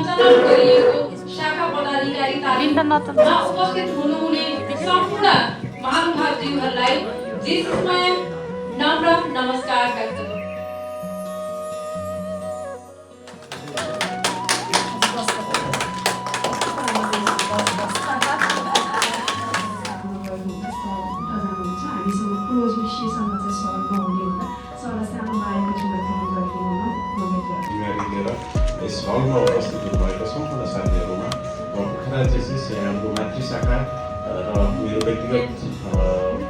सञ्चालन गरिएको शाखा पदाधिकारी तालिममा उपस्थित हुनुहुने सम्पूर्ण महानुभावज्यूहरूलाई जेसिसमा नम्र नमस्कार व्यक्त गर्छु। यस हलमा उपस्थित हुनुभएका सम्पूर्ण साथीहरूमा पोखरा जेसिस हाम्रो मातृ शाखा र मेरो व्यक्तिगत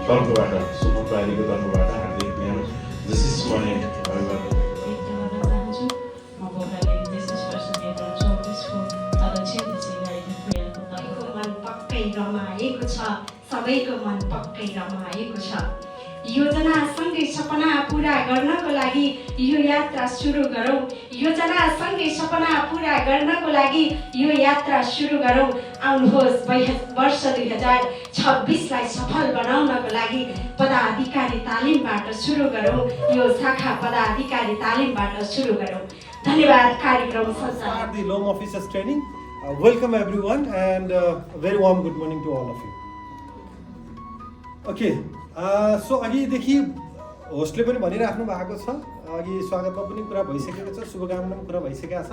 तर्फबाट सुप्रपारीको तर्फबाट हार्दिक मेरो जेसिसमा रमाएको छ, सबैको मन पक्कै रमाएको छ। योजना सँगै सपना पूरा गर्नको लागि यो यात्रा सुरु गरौँ। योजना सँगै सपना पूरा गर्नको लागि यो यात्रा सुरु गरौँ। आउनुहोस् वर्ष 2026लाई सफल बनाउनको लागि पदाधिकारी तालिमबाट सुरु गरौँ। यो शाखा पदाधिकारी तालिमबाट सुरु गरौँ। धन्यवाद। कार्यक्रम सञ्चालन The Loam Officers Training. Welcome everyone and very warm good morning to all of you. Okay, so अघिदेखि होस्टले पनि भनिराख्नु भएको छ, अघि स्वागतमा पनि कुरा भइसकेको छ, शुभकामना पनि कुरा भइसकेको छ।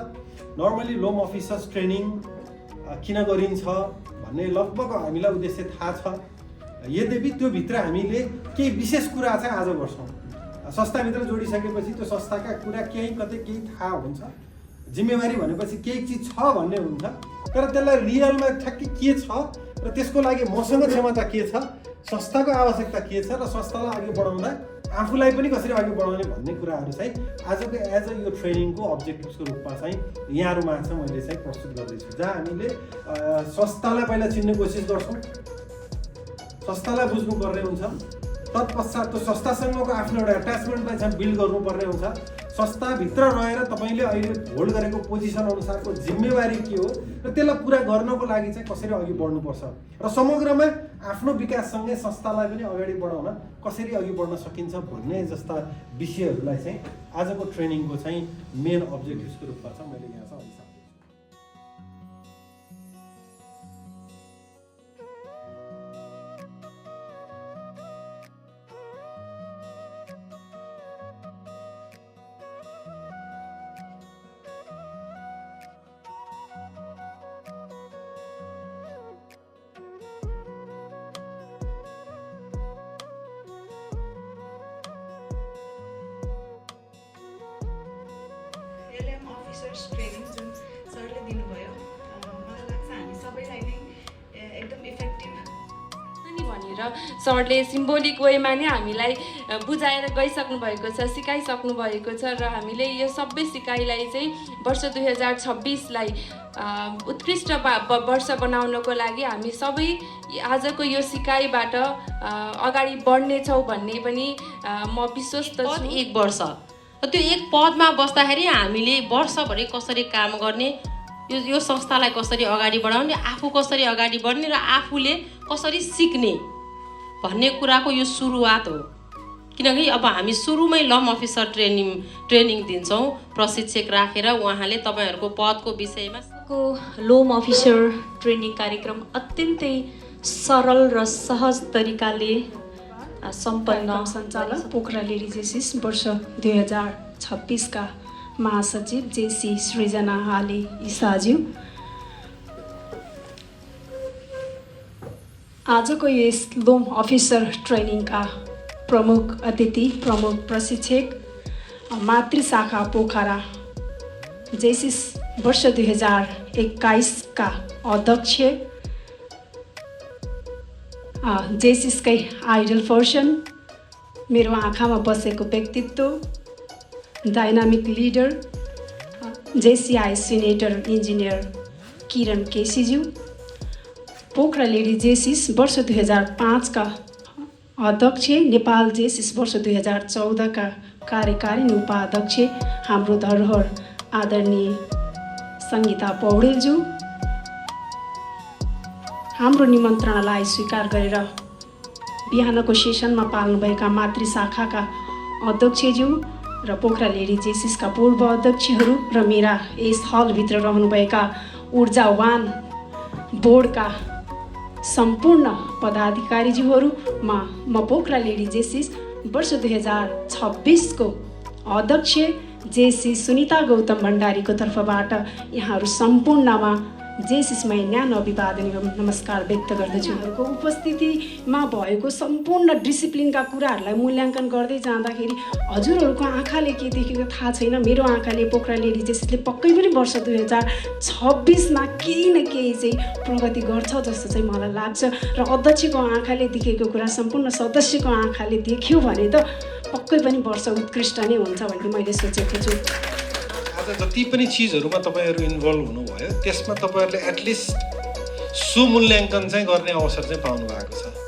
नर्मली लोम अफिसर्स ट्रेनिङ किन गरिन्छ भन्ने लगभग हामीलाई उद्देश्य थाहा छ। यद्यपि त्यो भित्र हामीले केही विशेष कुरा चाहिँ आज गर्छौँ। संस्थाभित्र जोडिसकेपछि त्यो संस्थाका कुरा केही कतै केही थाहा हुन्छ। जिम्मेवारी भनेपछि केही चिज छ भन्ने हुन्छ, तर त्यसलाई रियलमा ठ्याक्कै के छ र त्यसको लागि मसँग क्षमता के छ, संस्थाको आवश्यकता के छ र संस्थालाई अघि बढाउँदा आफूलाई पनि कसरी अघि बढाउने भन्ने कुराहरू चाहिँ आजको एज अ यो ट्रेनिङको अब्जेक्टिभ्सको रूपमा चाहिँ यहाँहरूमा चाहिँ मैले चाहिँ प्रस्तुत गर्दैछु। जहाँ हामीले संस्थालाई पहिला चिन्ने कोसिस गर्छौँ, संस्थालाई बुझ्नुपर्ने हुन्छ, तत्पश्चात त्यो संस्थासँगको आफ्नो एउटा एट्याचमेन्टलाई चाहिँ बिल्ड गर्नुपर्ने हुन्छ। संस्थाभित्र रहेर तपाईँले अहिले होल्ड गरेको पोजिसन अनुसारको जिम्मेवारी के हो र त्यसलाई पुरा गर्नको लागि चाहिँ कसरी अघि बढ्नुपर्छ र समग्रमा आफ्नो विकाससँगै संस्थालाई पनि अगाडि बढाउन कसरी अघि बढ्न सकिन्छ भन्ने जस्ता विषयहरूलाई चाहिँ आजको ट्रेनिङको चाहिँ मेन अब्जेक्टिभ्सको रूपमा चाहिँ मैले यहाँ चाहिँ अघि ट्रेनिङ जुन सरले दिनुभयो, मलाई लाग्छ हामी सबैलाई नै एकदम इफेक्टिभ अनि भनेर सरले सिम्बोलिक वेमा नै हामीलाई बुझाएर गइसक्नु भएको छ, सिकाइसक्नु भएको छ र हामीले यो सबै सिकाइलाई चाहिँ वर्ष 2026लाई उत्कृष्ट वर्ष बनाउनको लागि हामी सबै आजको यो सिकाइबाट अगाडि बढ्नेछौँ भन्ने पनि म विश्वस्त छु। एक वर्ष त्यो एक पदमा बस्दाखेरि हामीले वर्षभरि कसरी काम गर्ने, यो संस्थालाई कसरी अगाडि बढाउने, आफू कसरी अगाडि बढ्ने र आफूले कसरी सिक्ने भन्ने कुराको यो सुरुवात हो। किनकि अब हामी सुरुमै लम अफिसर ट्रेनिङ दिन्छौँ, प्रशिक्षक राखेर उहाँले तपाईँहरूको पदको विषयमा लोम अफिसर ट्रेनिङ कार्यक्रम अत्यन्तै सरल र सहज तरिकाले सम्पन्न सञ्चालक पोखरा लेडी जेसिस वर्ष 2026 का महासचिव जेसी सृजना हाले इसाज्यू, आजको यस लोम अफिसर ट्रेनिङका प्रमुख अतिथि, प्रमुख प्रशिक्षक मातृ शाखा पोखरा जेसिस वर्ष 2021 का अध्यक्ष, जेसिसकै आइडल पर्सन, मेरो आँखामा बसेको व्यक्तित्व, dynamic leader, JCI senator engineer Kiran केसीज्यू, पोखरा लेडी जेसिस वर्ष 2005 का अध्यक्ष, नेपाल जेसिस वर्ष 2014 का कार्यकारिणी उपाध्यक्ष हाम्रो धरोहर आदरणीय सङ्गीता पौडेलज्यू, हाम्रो निमन्त्रणालाई स्वीकार गरेर बिहानको सेसनमा पाल्नुभएका मातृ शाखाका अध्यक्षज्यू र पोखरा लेडी जेसिसका पूर्व अध्यक्षहरू र मेरा यस हलभित्र रहनुभएका ऊर्जावान बोर्डका सम्पूर्ण पदाधिकारीज्यूहरूमा म पोखरा लेडी जेसिस वर्ष 2026को अध्यक्ष जेसी सुनिता गौतम भण्डारीको तर्फबाट यहाँहरू सम्पूर्णमा जेसिसमै न्यानो अभिवादन एवं नमस्कार व्यक्त गर्दछु। उपस्थितिमा भएको सम्पूर्ण डिसिप्लिनका कुराहरूलाई मूल्याङ्कन गर्दै जाँदाखेरि हजुरहरूको आँखाले के देखेको थाहा छैन, मेरो आँखाले पोखरा लेडी जेसिसले पक्कै पनि वर्ष 2026मा केही न केही चाहिँ प्रगति गर्छ जस्तो चाहिँ मलाई लाग्छ र अध्यक्षको आँखाले देखेको कुरा सम्पूर्ण सदस्यको आँखाले देख्यो भने त पक्कै पनि वर्ष उत्कृष्ट नै हुन्छ भन्ने मैले सोचेको छु। आज जति पनि चिजहरूमा तपाईँहरू इन्भल्भ हुनुभयो त्यसमा तपाईँहरूले एटलिस्ट सुमूल्याङ्कन चाहिँ गर्ने अवसर चाहिँ पाउनु भएको छ।